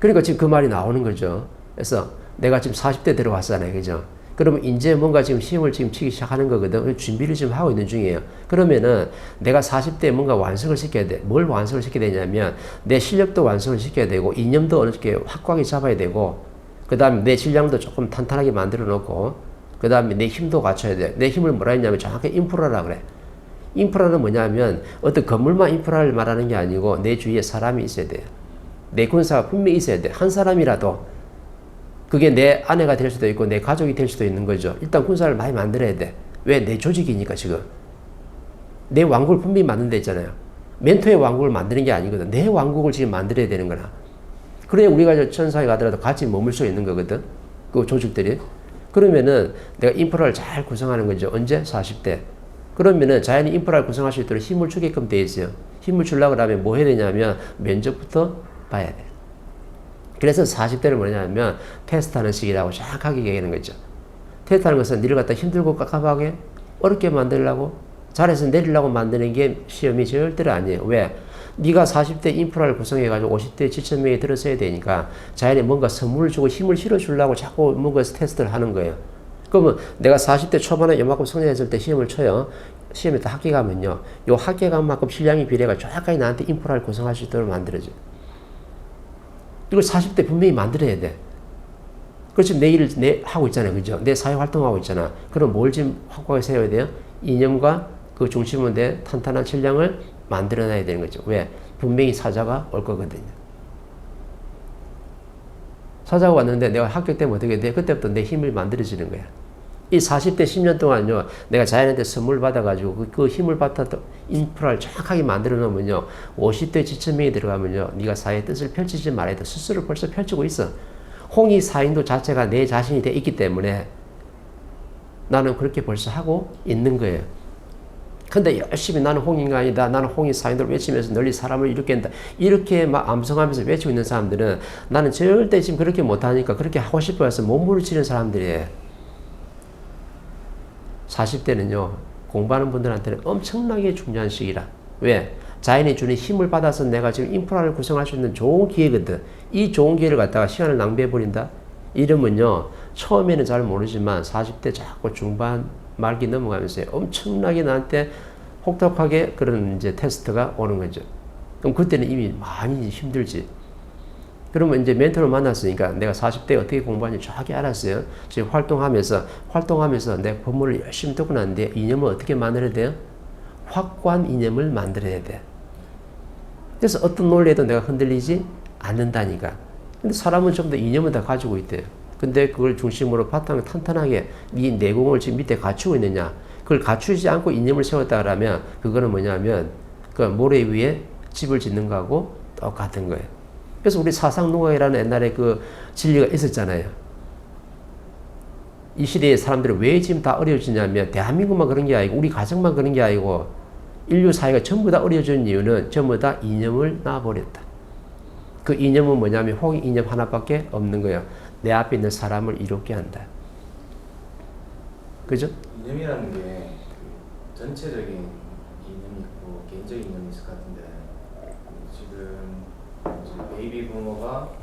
그러니까 지금 그 말이 나오는 거죠. 그래서 내가 지금 40대 들어왔잖아요. 그죠? 그러면 이제 뭔가 지금 시험을 지금 치기 시작하는 거거든. 준비를 지금 하고 있는 중이에요. 그러면은 내가 40대에 뭔가 완성을 시켜야 돼. 뭘 완성을 시켜야 되냐면 내 실력도 완성을 시켜야 되고 이념도 어느 정도 확고하게 잡아야 되고 그 다음에 내 질량도 조금 탄탄하게 만들어 놓고 그 다음에 내 힘도 갖춰야 돼. 내 힘을 뭐라 했냐면 정확히 인프라라 그래. 인프라는 뭐냐면 어떤 건물만 인프라를 말하는 게 아니고 내 주위에 사람이 있어야 돼요. 내 군사가 분명히 있어야 돼. 한 사람이라도 그게 내 아내가 될 수도 있고 내 가족이 될 수도 있는 거죠. 일단 군사를 많이 만들어야 돼. 왜? 내 조직이니까 지금. 내 왕국을 분명히 만든 데 있잖아요. 멘토의 왕국을 만드는 게 아니거든. 내 왕국을 지금 만들어야 되는 거나. 그래야 우리가 천사에 가더라도 같이 머물 수 있는 거거든. 그 조직들이. 그러면은 내가 인프라를 잘 구성하는 거죠. 언제? 40대. 그러면은 자연히 인프라를 구성할 수 있도록 힘을 주게끔 돼 있어요. 힘을 주려고 하면 뭐 해야 되냐면 면접부터 봐야 돼. 그래서 40대를 뭐냐면 테스트하는 시기라고 정확하게 얘기하는 거죠. 테스트하는 것은 니를 갖다 힘들고 깝깝하게 어렵게 만들려고 잘해서 내리려고 만드는 게 시험이 절대로 아니에요. 왜? 네가 40대 인프라를 구성해가지고 50대 지천명에 들어서야 되니까 자연히 뭔가 선물을 주고 힘을 실어주려고 자꾸 뭔가 테스트를 하는 거예요. 그러면 내가 40대 초반에 요만큼 성장했을 때 시험을 쳐요. 시험에 다 합격하면요. 요 합격한만큼 실력이 비례가 정확하게 나한테 인프라를 구성할 수 있도록 만들어줘요. 이걸 40대 분명히 만들어야 돼. 그렇지, 내 일을 하고 있잖아요. 그죠? 내 사회 활동하고 있잖아. 그럼 뭘 지금 확고하게 세워야 돼요? 이념과 그 중심은 내 탄탄한 질량을 만들어놔야 되는 거죠. 왜? 분명히 사자가 올 거거든요. 사자가 왔는데 내가 합격되면 어떻게 돼? 그때부터 내 힘을 만들어지는 거야. 이 40대 10년 동안요, 내가 자연한테 선물 받아가지고 그 힘을 받아서 인프라를 정확하게 만들어 놓으면요, 50대 지천명이 들어가면요, 네가 사회의 뜻을 펼치지 말아도 스스로 벌써 펼치고 있어. 홍익 사인도 자체가 내 자신이 돼 있기 때문에 나는 그렇게 벌써 하고 있는 거예요. 근데 열심히 나는 홍익인간이다, 나는 홍익 사인도를 외치면서 널리 사람을 일으킨다, 이렇게 막 암송하면서 외치고 있는 사람들은 나는 절대 지금 그렇게 못하니까 그렇게 하고 싶어 해서 몸부림치는 사람들이에요. 40대는요, 공부하는 분들한테는 엄청나게 중요한 시기라. 왜? 자연이 주는 힘을 받아서 내가 지금 인프라를 구성할 수 있는 좋은 기회거든. 이 좋은 기회를 갖다가 시간을 낭비해버린다? 이러면요, 처음에는 잘 모르지만 40대 자꾸 중반 말기 넘어가면서 엄청나게 나한테 혹독하게 그런 이제 테스트가 오는 거죠. 그럼 그때는 이미 많이 힘들지. 그러면 이제 멘토를 만났으니까 내가 40대에 어떻게 공부하는지 정확히 알았어요. 지금 활동하면서 내 본문을 열심히 듣고 났는데 이념을 어떻게 만들어야 돼요? 확고한 이념을 만들어야 돼. 그래서 어떤 논리에도 내가 흔들리지 않는다니까. 근데 사람은 좀 더 이념을 다 가지고 있대요. 근데 그걸 중심으로 바탕을 탄탄하게 네 내공을 지금 밑에 갖추고 있느냐. 그걸 갖추지 않고 이념을 세웠다 그러면 그거는 뭐냐면 그 모래 위에 집을 짓는 거하고 똑같은 거예요. 그래서 우리 사상농학이라는 옛날에 그 진리가 있었잖아요. 이 시대의 사람들이 왜 지금 다 어려워지냐면 대한민국만 그런 게 아니고 우리 가정만 그런 게 아니고 인류 사회가 전부 다 어려워진 이유는 전부 다 이념을 놔버렸다. 그 이념은 뭐냐면 홍익 이념 하나밖에 없는 거예요. 내 앞에 있는 사람을 이롭게 한다. 그죠? 이념이라는 게 그 전체적인 이념이 있고 개인적인 이념이 있을 것 같은데 지금 베이비 부모하고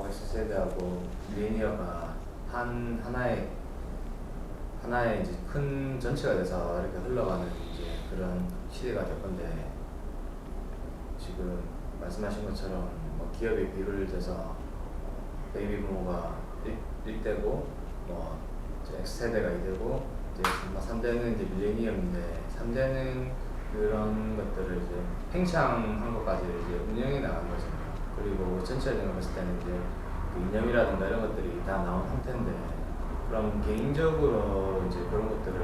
X세대하고 밀레니어가 하나의 이제 큰 전체가 돼서 이렇게 흘러가는 이제 그런 시대가 될 건데 지금 말씀하신 것처럼 뭐 기업에 비유를 대서 베이비 부모가 1대고 뭐 X세대가 2대고 이제 3대는 이제 밀레니엄인데 3대는 그런 것들을 이제 팽창한 것까지 이제 운영해 나간 거잖아요. 그리고 전체적으로 봤을 때는 이제 그 이념이라든가 이런 것들이 다 나온 상태인데 그럼 개인적으로 이제 그런 것들을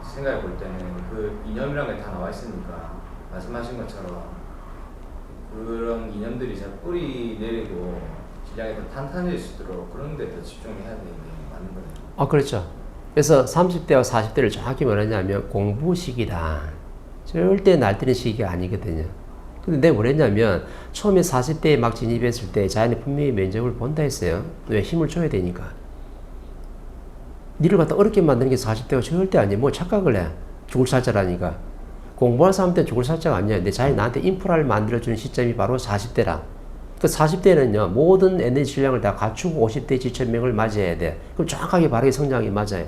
생각해 볼 때는 그 이념이라는 게 다 나와 있으니까 말씀하신 것처럼 그런 이념들이 잘 뿌리 내리고 시장이 더 탄탄해질 수 있도록 그런 데 더 집중해야 되는 게 맞는 거네요. 그렇죠. 그래서 30대와 40대를 정확히 말하냐면 공부 시기다. 절대 날뛰는 시기가 아니거든요. 근데 내가 뭐랬냐면 처음에 40대에 막 진입했을 때 자연이 분명히 면접을 본다 했어요. 왜? 힘을 줘야 되니까. 니를 갖다 어렵게 만드는 게 40대가 절대 아니에요. 뭐 착각을 해. 죽을 살자라니까. 공부하는 사람한테 죽을 살자가 아니야. 내 자연이 나한테 인프라를 만들어주는 시점이 바로 40대라. 그 40대는요, 모든 에너지 질량을 다 갖추고 50대 지천명을 맞이해야 돼. 그럼 정확하게 바르게 성장이 맞아요.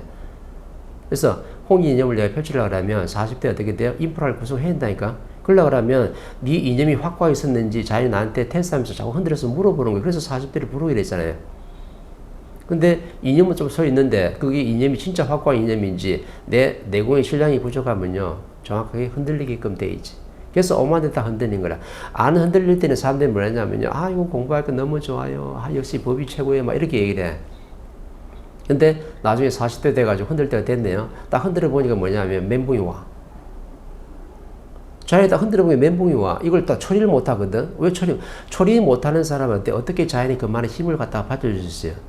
그래서 홍익 이념을 내가 펼치려고 하면 40대 어떻게 돼요? 인프라를 구성해야 된다니까. 그러려고 하면 네 이념이 확고하 있었는지 자기 나한테 테스트하면서 자꾸 흔들어서 물어보는 거예요. 그래서 40대를 부르게 됐잖아요. 근데 이념은 좀 서 있는데 그게 이념이 진짜 확고한 이념인지 내 내공의 실량이 부족하면요 정확하게 흔들리게끔 돼 있지. 그래서 오만데 다 흔들린 거라. 안 흔들릴 때는 사람들이 뭐냐면요, 아 이거 공부할 거 너무 좋아요, 아 역시 법이 최고예요, 막 이렇게 얘기를 해. 근데 나중에 40대 돼가지고 흔들 때가 됐네요. 딱 흔들어 보니까 뭐냐면 멘붕이 와. 자연이 딱 흔들어 보면 멘붕이 와. 이걸 딱 처리를 못 하거든. 왜 처리 못하는 사람한테 어떻게 자연이 그만한 힘을 갖다가 받쳐줄 수 있어요?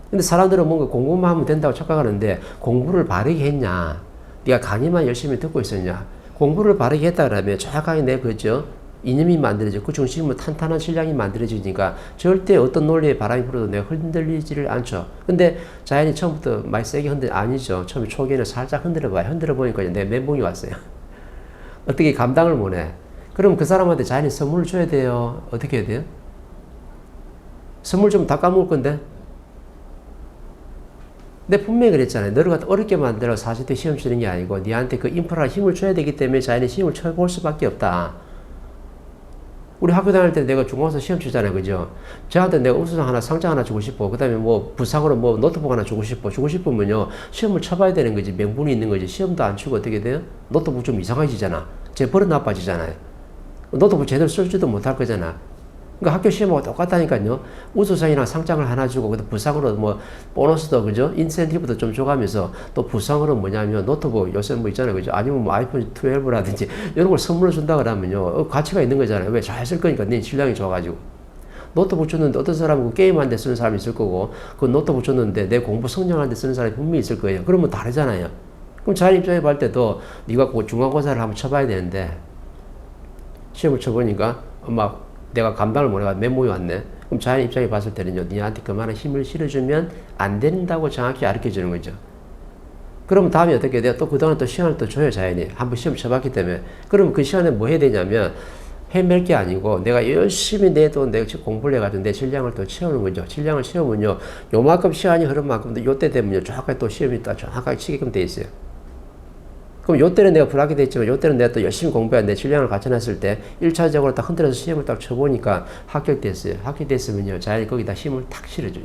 근데 사람들은 뭔가 공부만 하면 된다고 착각하는데 공부를 바르게 했냐? 네가 강의만 열심히 듣고 있었냐? 공부를 바르게 했다 그러면 정확하게 내 그죠? 이념이 만들어지고 그 중심은 탄탄한 실량이 만들어지니까 절대 어떤 논리에 바람이 불어도 내가 흔들리지를 않죠. 근데 자연이 처음부터 많이 세게 아니죠. 처음에 초기에는 살짝 흔들어봐요. 흔들어 보니까 내 멘붕이 왔어요. 어떻게 감당을 못해. 그럼 그 사람한테 자연이 선물을 줘야 돼요. 어떻게 해야 돼요? 선물 좀 다 까먹을 건데? 근데 분명히 그랬잖아요. 너를 갖다 어렵게 만들어 40대 시험 치는 게 아니고 니한테 그 인프라 힘을 줘야 되기 때문에 자연의 힘을 쳐볼 수밖에 없다. 우리 학교 다닐 때 내가 중간고사 시험 치잖아요. 그죠? 저한테 내가 우수상 하나, 상장 하나 주고 싶어. 그 다음에 뭐 부상으로 뭐 노트북 하나 주고 싶어. 주고 싶으면요. 시험을 쳐봐야 되는 거지. 명분이 있는 거지. 시험도 안 치고 어떻게 돼요? 노트북 좀 이상해지잖아. 제 버릇 나빠지잖아요. 노트북 제대로 쓸지도 못할 거잖아. 그러니까 학교 시험하고 똑같다니까요. 우수상이랑 상장을 하나 주고, 그 부상으로 뭐, 보너스도, 그죠? 인센티브도 좀 줘가면서, 또 부상으로 뭐냐면, 노트북 요새 뭐 있잖아요. 그죠? 아니면 뭐 아이폰 12라든지, 이런 걸 선물로 준다 그러면요. 가치가 있는 거잖아요. 왜? 잘 쓸 거니까, 내 질량이 좋아가지고. 노트북 줬는데 어떤 사람은 게임하는 데 쓰는 사람이 있을 거고, 그 노트북 줬는데 내 공부 성장하는 데 쓰는 사람이 분명히 있을 거예요. 그러면 다르잖아요. 그럼 자연 입장에 볼 때도, 네가 그 중간고사를 한번 쳐봐야 되는데, 시험을 쳐보니까, 막, 내가 감당을 못해가 멘붕이 왔네. 그럼 자연 입장에 봤을 때는요, 니한테 그만한 힘을 실어주면 안 된다고 정확히 가르쳐 주는 거죠. 그럼 다음에 어떻게 돼요? 또 그동안 또 시간을 또 줘요, 자연이. 한번 시험 쳐봤기 때문에. 그럼 그 시간에 뭐 해야 되냐면, 헤맬 게 아니고, 내가 열심히 내도 내가 공부를 해가지고 내 질량을 또 채우는 거죠. 질량을 채우면요, 요만큼 시간이 흐른 만큼, 요때 되면요, 정확하게 또 시험이 또 정확하게 치게끔 돼 있어요. 그럼 요때는 내가 불하게 됐지만 요때는 내가 또 열심히 공부해 내 질량을 갖춰놨을 때 1차적으로 딱 흔들어서 시험을 딱 쳐보니까 합격됐어요. 합격됐으면요 자연히 거기다 힘을 탁 실어줘요.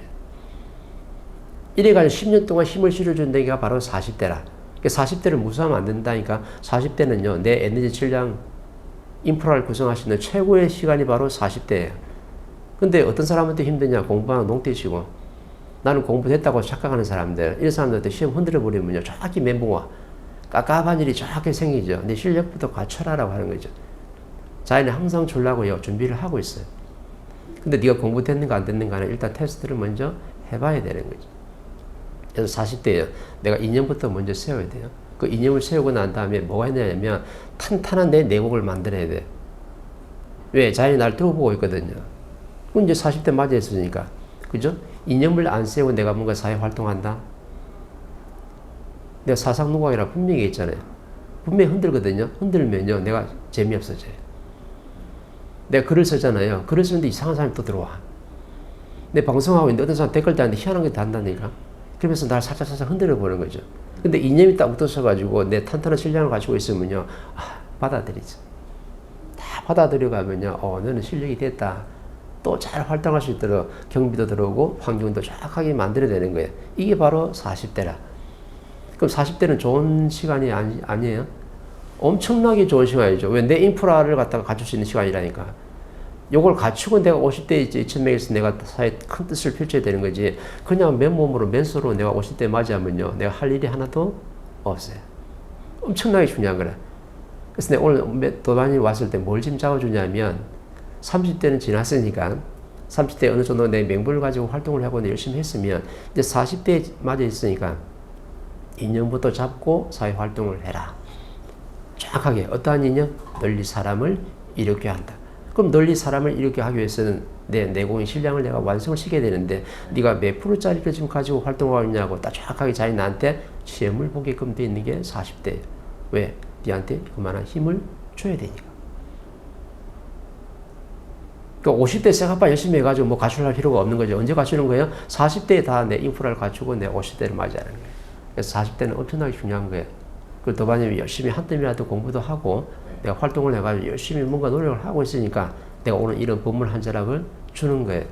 이래가지고 10년 동안 힘을 실어준 데가 바로 40대라. 40대를 무시하면 안 된다니까. 40대는요 내 에너지 질량 인프라를 구성할 수 있는 최고의 시간이 바로 40대예요. 근데 어떤 사람한테 힘드냐? 공부하는 농띠치고 나는 공부됐다고 착각하는 사람들, 이런 사람들한테 시험 흔들어 버리면요 정확히 멘붕 와. 깝깝한 일이 정확히 생기죠. 내 실력부터 갖춰라라고 하는 거죠. 자연이 항상 주려고요 준비를 하고 있어요. 근데 네가 공부됐는가 안 됐는가는 일단 테스트를 먼저 해봐야 되는 거죠. 그래서 40대에 내가 이념부터 먼저 세워야 돼요. 그 이념을 세우고 난 다음에 뭐가 있냐면 탄탄한 내 내공을 만들어야 돼. 왜? 자연이 날 들어보고 있거든요. 그럼 이제 40대 맞이했으니까, 그죠? 이념을 안 세우고 내가 뭔가 사회 활동한다. 내가 사상 누각이라 분명히 있잖아요. 분명히 흔들거든요. 흔들면요, 내가 재미없어져요. 내가 글을 쓰잖아요. 글을 쓰는데 이상한 사람이 또 들어와. 내 방송하고 있는데 어떤 사람 댓글 다는데 희한한 게 단다니까. 그러면서 날 살짝 흔들어 보는 거죠. 근데 이념이 딱 붙어서가지고 내 탄탄한 실력을 가지고 있으면요, 받아들이죠. 다 받아들여가면요, 너는 실력이 됐다. 또 잘 활동할 수 있도록 경비도 들어오고 환경도 정확하게 만들어야 되는 거예요. 이게 바로 40대라. 그럼 40대는 좋은 시간이 아니에요? 엄청나게 좋은 시간이죠. 왜? 내 인프라를 갖다가 갖출 수 있는 시간이라니까. 요걸 갖추고 내가 50대 이쯤에서 내가 사회에 큰 뜻을 펼쳐야 되는 거지. 그냥 맨몸으로 맨소로 내가 50대 맞이하면요, 내가 할 일이 하나도 없어요. 엄청나게 중요한 거라. 그래서 내가 오늘 도반이 왔을 때 뭘 지금 잡아주냐면, 30대는 지났으니까 30대 어느 정도 내 명분을 가지고 활동을 하고 열심히 했으면 이제 40대에 맞아 있으니까 인연부터 잡고 사회활동을 해라. 정확하게 어떠한 인연? 널리 사람을 일으켜야 한다. 그럼 널리 사람을 일으키게 하기 위해서는 내 내공의 실량을 내가 완성을 시켜야 되는데 네가 몇 프로짜리를 지금 가지고 활동하고 있냐고 딱 정확하게 자기 나한테 시험을 보게끔 돼 있는 게 40대예요. 왜? 네한테 그만한 힘을 줘야 되니까. 그러니까 50대 생각만 열심히 해가지고 뭐 가출할 필요가 없는 거죠. 언제 갖추는 거예요? 40대에 다 내 인프라를 갖추고 내 50대를 맞이하는 거예요. 그래서 40대는 엄청나게 중요한 거예요. 그리고 또 반면 열심히 한 뜸이라도 공부도 하고 내가 활동을 해가지고 열심히 뭔가 노력을 하고 있으니까 내가 오늘 이런 법문 한 자락을 주는 거예요.